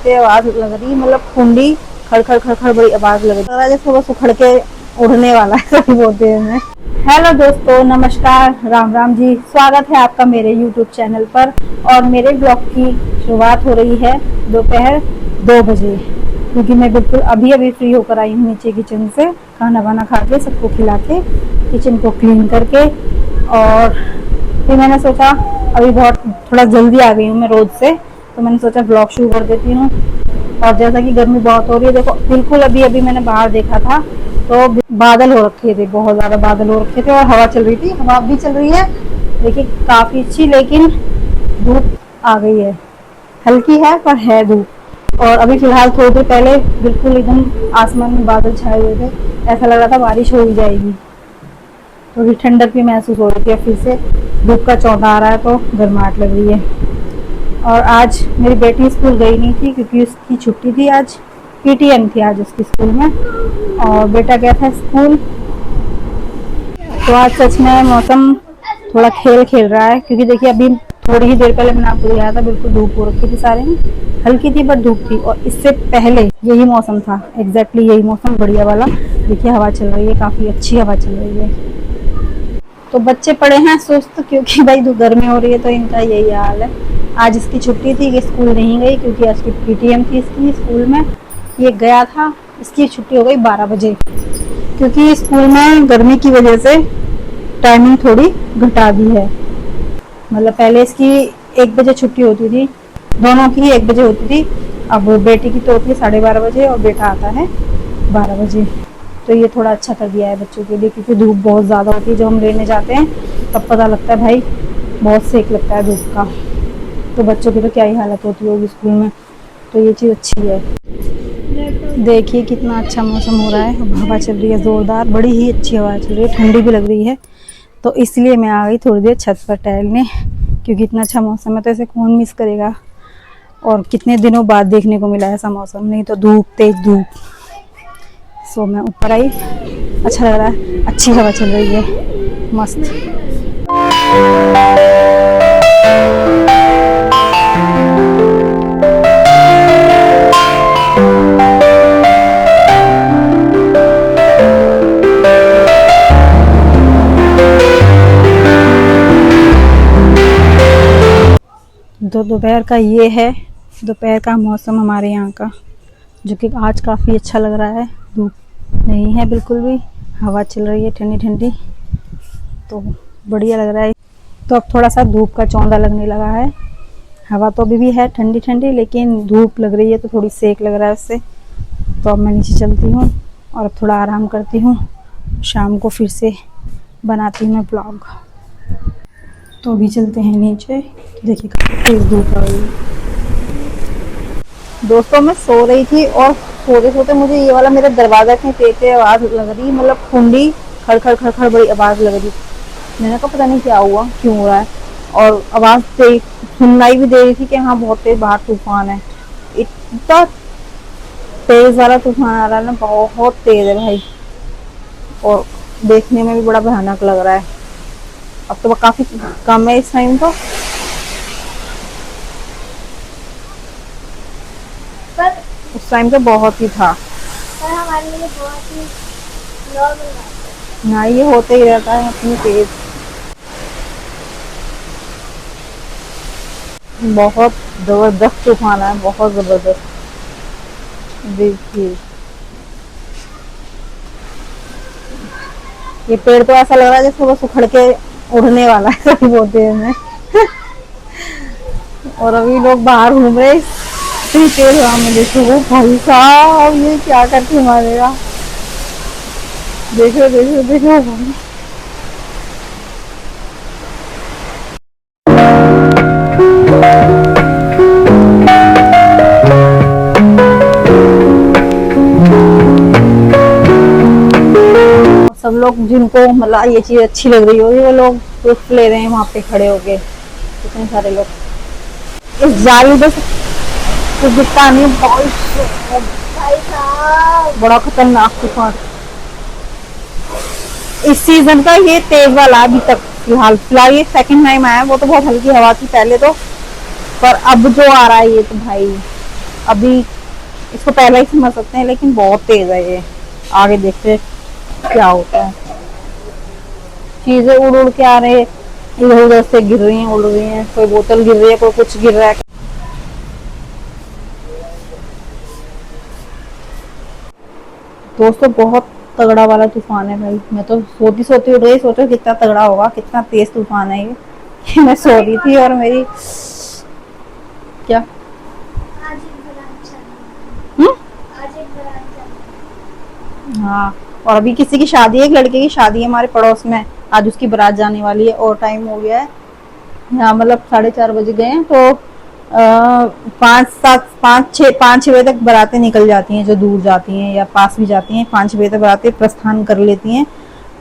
आवाज लग रही, मतलब कुंडी खड़खड़ खड़खड़ बड़ी आवाज लग रही है, जैसे वो उखड़ के उड़ने वाला है बोलते हैं। हेलो दोस्तों, नमस्कार, राम राम जी। स्वागत है आपका मेरे YouTube चैनल पर। और मेरे ब्लॉग की शुरुआत हो रही है दोपहर 2 बजे, क्योंकि मैं बिल्कुल अभी अभी फ्री होकर आई हूँ नीचे किचन से, खाना वाना खा के सबको खिला के किचन को क्लीन करके। और फिर मैंने सोचा अभी बहुत थोड़ा जल्दी आ गई हूँ मैं रोज से, तो मैंने सोचा ब्लॉग शुरू कर देती हूँ। और जैसा कि गर्मी बहुत हो रही है, देखो बिल्कुल अभी अभी मैंने बाहर देखा था तो बादल हो रखे थे, बहुत ज्यादा बादल हो रखे थे और हवा चल रही थी। हवा भी चल रही है देखिए काफी अच्छी, लेकिन धूप आ गई है, हल्की है पर है धूप। और अभी फिलहाल थोड़ी देर पहले बिल्कुल एकदम आसमान में बादल छाए हुए थे, ऐसा लग रहा था बारिश हो ही जाएगी। थोड़ी ठंडक भी महसूस हो रही है, फिर से धूप का चौंधा आ रहा है तो गर्माहट लग रही है। और आज मेरी बेटी स्कूल गई नहीं थी क्योंकि उसकी छुट्टी थी, आज पीटीएम थी आज उसकी स्कूल में, और बेटा गया था स्कूल। तो आज सच में मौसम थोड़ा खेल रहा है, क्योंकि देखिए अभी थोड़ी ही देर पहले मैंने आपको दिखाया था बिल्कुल धूप हो रखी थी सारे में, हल्की थी बट धूप थी। और इससे पहले यही मौसम था, एग्जैक्टली यही मौसम बढ़िया वाला। देखिए हवा चल रही है, काफी अच्छी हवा चल रही है। तो बच्चे पड़े हैं सुस्त, क्योंकि भाई गर्मी हो रही है तो इनका यही हाल है। आज इसकी छुट्टी थी, ये स्कूल नहीं गई क्योंकि आज की पीटीएम थी इसकी स्कूल में। ये गया था, इसकी छुट्टी हो गई 12 बजे, क्योंकि स्कूल में गर्मी की वजह से टाइमिंग थोड़ी घटा दी है। मतलब पहले इसकी 1 बजे छुट्टी होती थी, दोनों की 1 बजे होती थी। अब बेटी की तो होती है 12:30 बजे और बेटा आता है 12 बजे। तो ये थोड़ा अच्छा कर दिया है बच्चों के लिए, क्योंकि धूप बहुत ज़्यादा होती है। जब हम लेने जाते हैं तब पता लगता है भाई बहुत सेक लगता है धूप का, तो बच्चों की तो क्या ही हालत होती होगी स्कूल में। तो ये चीज़ अच्छी है। देखिए कितना अच्छा मौसम हो रहा है, हवा चल रही है ज़ोरदार, बड़ी ही अच्छी हवा चल रही है, ठंडी भी लग रही है। तो इसलिए मैं आ गई थोड़ी देर छत पर टहलने, क्योंकि इतना अच्छा मौसम है तो ऐसे कौन मिस करेगा। और कितने दिनों बाद देखने को मिला ऐसा मौसम, नहीं तो धूप, तेज धूप। सो मैं ऊपर आई, अच्छा लग रहा है, अच्छी हवा चल रही है, मस्त। तो दोपहर का ये है दोपहर का मौसम हमारे यहाँ का, जो कि आज काफ़ी अच्छा लग रहा है। धूप नहीं है बिल्कुल भी, हवा चल रही है ठंडी ठंडी, तो बढ़िया लग रहा है। तो अब थोड़ा सा धूप का चौंधा लगने लगा है, हवा तो अभी भी है ठंडी ठंडी, लेकिन धूप लग रही है तो थोड़ी सेक लग रहा है उससे। तो अब मैं नीचे चलती हूँ और अब थोड़ा आराम करती हूँ, शाम को फिर से बनाती हूँ मैं ब्लॉग। तो अभी चलते हैं नीचे, देखिए काफ़ी तेज धूप आ रही है। दोस्तों मैं सो रही थी और सोते सोते मुझे ये वाला मेरे दरवाजा की तेज आवाज़ लग रही, मतलब कुंडी खड़खड़ खड़खड़ बड़ी आवाज़ लग रही। मैंने कहा पता नहीं क्या हुआ, क्यों हो रहा है। और आवाज़ तेज सुनाई भी दे रही थी कि हाँ बहुत तेज बाहर तूफान है। इतना तेज वाला तूफान आ रहा है ना, बहुत तेज है भाई, और देखने में भी बड़ा भयानक लग रहा है। अब तो काफी कम है इस टाइम, तो पर उस टाइम तो बहुत ही था, पर हमारे लिए बहुत ही नॉर्मल ना, ये होते ही रहता है अपनी तेज। बहुत जबरदस्त तूफान है, बहुत जबरदस्त। देखिए ये पेड़ तो ऐसा लग रहा है जैसे वो उखड़ के उड़ने वाला है बोलते हैं। और अभी लोग बाहर घूम रहे इतनी तेज हवा में, देखो वो भाई साहब ये क्या करके मारेगा। देखो देखो देखो सब लोग जिनको मतलब ये चीज अच्छी लग रही होगी वो लोग लुत्फ ले रहे हैं वहां पे खड़े होके, कितने सारे लोग। इस जाली पे कुछ दिखता नहीं, भाई साहब बड़ा खतरनाक तूफान इस सीजन का, ये तेज वाला अभी तक फिलहाल ये सेकंड टाइम आया। वो तो बहुत हल्की हवा थी पहले तो, पर अब जो आ रहा है ये तो भाई अभी इसको पहले ही समझ सकते हैं, लेकिन बहुत तेज है ये। आगे देखते क्या होता है। चीजें उड़ उड़ के आ रहे, इधर उधर से गिर रही हैं, उड़ रही हैं, कोई बोतल गिर रही है, कोई कुछ गिर रहा है। दोस्तों बहुत तगड़ा वाला तूफान है भाई। मैं तो सोती सोती उठ गई, सोचो कितना तगड़ा होगा, कितना तेज तूफान है ये। कि मैं सो रही थी और मेरी क्या हम्म हाँ, और अभी किसी की शादी है, एक लड़के की शादी है हमारे पड़ोस में। आज उसकी बारात जाने वाली है और टाइम हो गया है। हाँ मतलब 4:30 बज गए हैं, तो 5-6 बजे तक बारातें निकल जाती हैं, जो दूर जाती हैं या पास भी जाती हैं। 5-6 बजे तक बारातें प्रस्थान कर लेती हैं।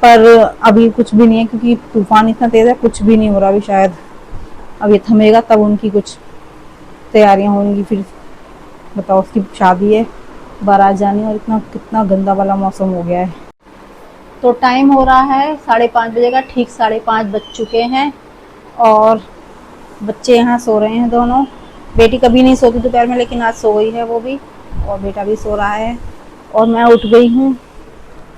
पर अभी कुछ भी नहीं है, क्योंकि तूफान इतना तेज है, कुछ भी नहीं हो रहा अभी। शायद अब ये थमेगा तब उनकी कुछ तैयारियां होंगी। फिर बताओ, उसकी शादी है, बारात जानी, और इतना कितना गंदा वाला मौसम हो गया है। तो टाइम हो रहा है 5:30 बजे का, ठीक 5:30 बज चुके हैं। और बच्चे यहाँ सो रहे हैं दोनों। बेटी कभी नहीं सोती दोपहर में, लेकिन आज सो गई है वो भी, और बेटा भी सो रहा है। और मैं उठ गई हूँ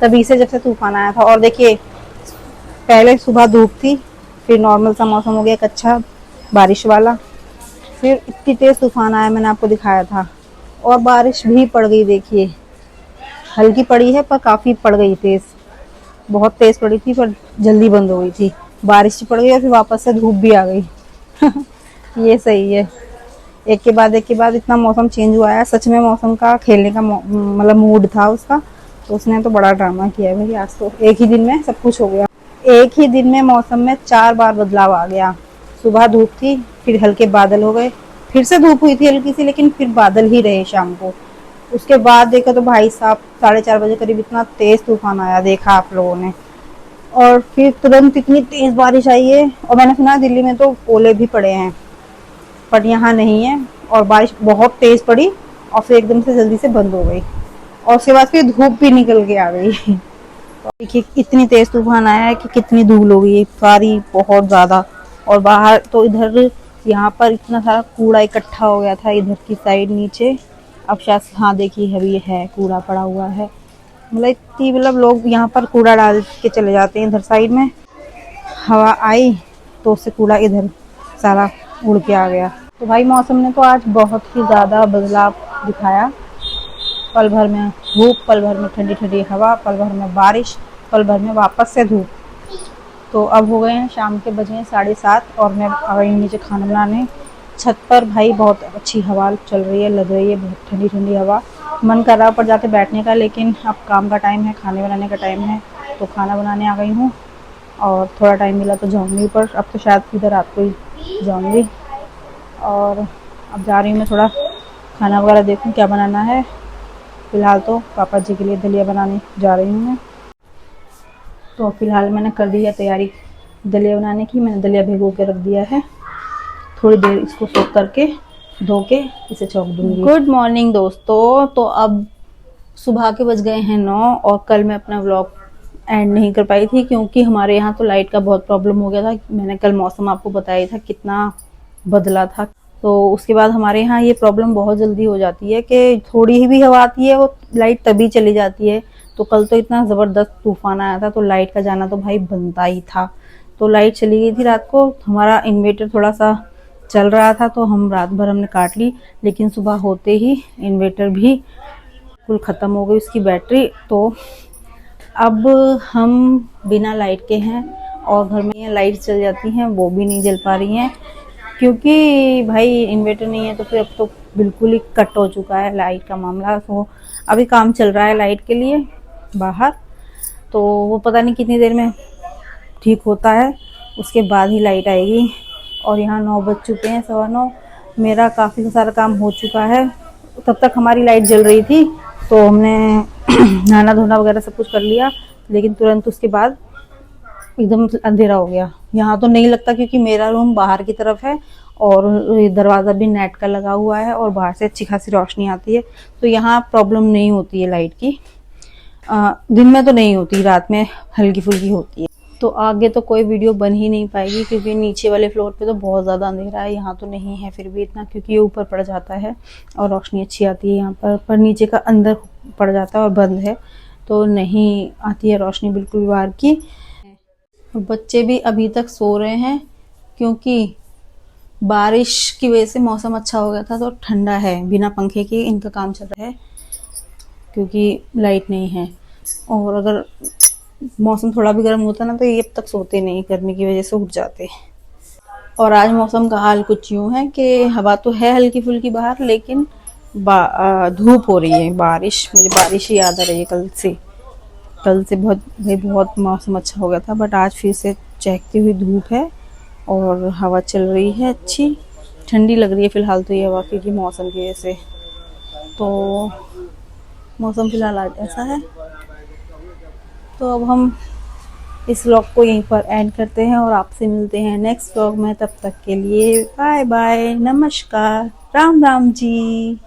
तभी से, जब से तूफान आया था। और देखिए, पहले सुबह धूप थी, फिर नॉर्मल सा मौसम हो गया, एक अच्छा बारिश वाला, फिर इतनी तेज तूफान आया, मैंने आपको दिखाया था। और बारिश भी पड़ गई, देखिए हल्की पड़ी है पर काफी पड़ गई तेज। बहुत तेज पड़ी थी पर जल्दी बंद हो गई थी। बारिश पड़ गई और फिर वापस से धूप भी आ गई। ये सही है, एक के बाद एक के बाद इतना मौसम चेंज हुआ है। सच में मौसम का खेलने का मतलब मूड था उसका, तो उसने तो बड़ा ड्रामा किया है भाई। आज तो एक ही दिन में सब कुछ हो गया। एक ही दिन में मौसम में 4 बार बदलाव आ गया। सुबह धूप थी, फिर हल्के बादल हो गए, फिर से धूप हुई थी हल्की सी, लेकिन फिर बादल ही रहे शाम को। उसके बाद देखा तो भाई साहब 4:30 बजे करीब इतना तेज तूफान आया, देखा आप लोगों ने। और फिर तुरंत इतनी तेज बारिश आई है, और मैंने सुना दिल्ली में तो ओले भी पड़े हैं, पर यहाँ नहीं है। और बारिश बहुत तेज पड़ी और फिर एकदम से जल्दी से बंद हो गई, और उसके बाद फिर धूप भी निकल के आ गई। तो देखिए इतनी तेज तूफान आया है कि कितनी धूल हो गई सारी, बहुत ज्यादा। और बाहर तो इधर यहाँ पर इतना सारा कूड़ा इकट्ठा हो गया था, इधर की साइड नीचे। अब शायद हाँ देखिए, अभी है कूड़ा पड़ा हुआ है। मतलब इतनी, मतलब लोग यहाँ पर कूड़ा डाल के चले जाते हैं इधर साइड में। हवा आई तो उससे कूड़ा इधर सारा उड़ के आ गया। तो भाई मौसम ने तो आज बहुत ही ज़्यादा बदलाव दिखाया। पल भर में धूप, पल भर में ठंडी ठंडी हवा, पल भर में बारिश, पल भर में वापस से धूप। तो अब हो गए हैं शाम के, बजे हैं 7:30, और मैं आ गई नीचे खाना बनाने। छत पर भाई बहुत अच्छी हवा चल रही है, लग रही है बहुत ठंडी ठंडी हवा। मन कर रहा ऊपर जाके बैठने का, लेकिन अब काम का टाइम है, खाने बनाने का टाइम है, तो खाना बनाने आ गई हूँ। और थोड़ा टाइम मिला तो जाऊँगी ऊपर, अब तो शायद सीधा रात को ही जाऊँगी। और अब जा रही हूँ मैं, थोड़ा खाना वगैरह देखूँ क्या बनाना है। फिलहाल तो पापा जी के लिए दलिया बनाने जा रही हूँ मैं। तो फिलहाल मैंने कर दी है तैयारी दलिया बनाने की। मैंने दलिया भिगो के रख दिया है, थोड़ी देर इसको सोख करके धो के इसे छौंक दूंगी। गुड मॉर्निंग दोस्तों। तो अब सुबह के बज गए हैं 9, और कल मैं अपना व्लॉग एंड नहीं कर पाई थी, क्योंकि हमारे यहाँ तो लाइट का बहुत प्रॉब्लम हो गया था। मैंने कल मौसम आपको बताया था कितना बदला था। तो उसके बाद हमारे यहाँ ये प्रॉब्लम बहुत जल्दी हो जाती है कि थोड़ी ही भी हवा आती है वो लाइट तभी चली जाती है। तो कल तो इतना ज़बरदस्त तूफान आया था, तो लाइट का जाना तो भाई बनता ही था। तो लाइट चली गई थी रात को। हमारा इन्वर्टर थोड़ा सा चल रहा था, तो हम रात भर हमने काट ली, लेकिन सुबह होते ही इन्वर्टर भी कुल ख़त्म हो गई उसकी बैटरी। तो अब हम बिना लाइट के हैं, और घर में लाइट चल जाती हैं वो भी नहीं जल पा रही हैं, क्योंकि भाई इन्वर्टर नहीं है। तो फिर अब तो बिल्कुल ही कट हो चुका है लाइट का मामला। तो अभी काम चल रहा है लाइट के लिए बाहर, तो वो पता नहीं कितनी देर में ठीक होता है, उसके बाद ही लाइट आएगी। और यहाँ 9 बज चुके हैं, 9:15। मेरा काफ़ी सारा काम हो चुका है। तब तक हमारी लाइट जल रही थी, तो हमने नहाना धोना वगैरह सब कुछ कर लिया, लेकिन तुरंत उसके बाद एकदम अंधेरा हो गया। यहाँ तो नहीं लगता, क्योंकि मेरा रूम बाहर की तरफ है, और दरवाज़ा भी नेट का लगा हुआ है, और बाहर से अच्छी खासी रोशनी आती है, तो यहाँ प्रॉब्लम नहीं होती है लाइट की। दिन में तो नहीं होती, रात में हल्की फुल्की होती है। तो आगे तो कोई वीडियो बन ही नहीं पाएगी क्योंकि नीचे वाले फ्लोर पे तो बहुत ज़्यादा अंधेरा है, यहाँ तो नहीं है फिर भी इतना, क्योंकि ये ऊपर पड़ जाता है और रोशनी अच्छी आती है यहाँ पर नीचे का अंदर पड़ जाता है और बंद है तो नहीं आती है रोशनी बिल्कुल भी बाहर की। बच्चे भी अभी तक सो रहे हैं क्योंकि बारिश की वजह से मौसम अच्छा हो गया था तो ठंडा है, बिना पंखे के इनका काम चल रहा है क्योंकि लाइट नहीं है। और अगर मौसम थोड़ा भी गर्म होता ना तो ये अब तक सोते नहीं, गर्मी की वजह से उठ जाते। और आज मौसम का हाल कुछ यूं है कि हवा तो है हल्की फुल्की बाहर, लेकिन धूप हो रही है। मुझे बारिश ही याद आ रही है कल से बहुत मौसम अच्छा हो गया था, बट आज फिर से चहकती हुई धूप है और हवा चल रही है अच्छी, ठंडी लग रही है फिलहाल तो ये हवा, क्योंकि मौसम की वजह से। तो मौसम फिलहाल आज ऐसा है। तो अब हम इस व्लॉग को यहीं पर एंड करते हैं और आपसे मिलते हैं नेक्स्ट व्लॉग में। तब तक के लिए बाय बाय, नमस्कार, राम राम जी।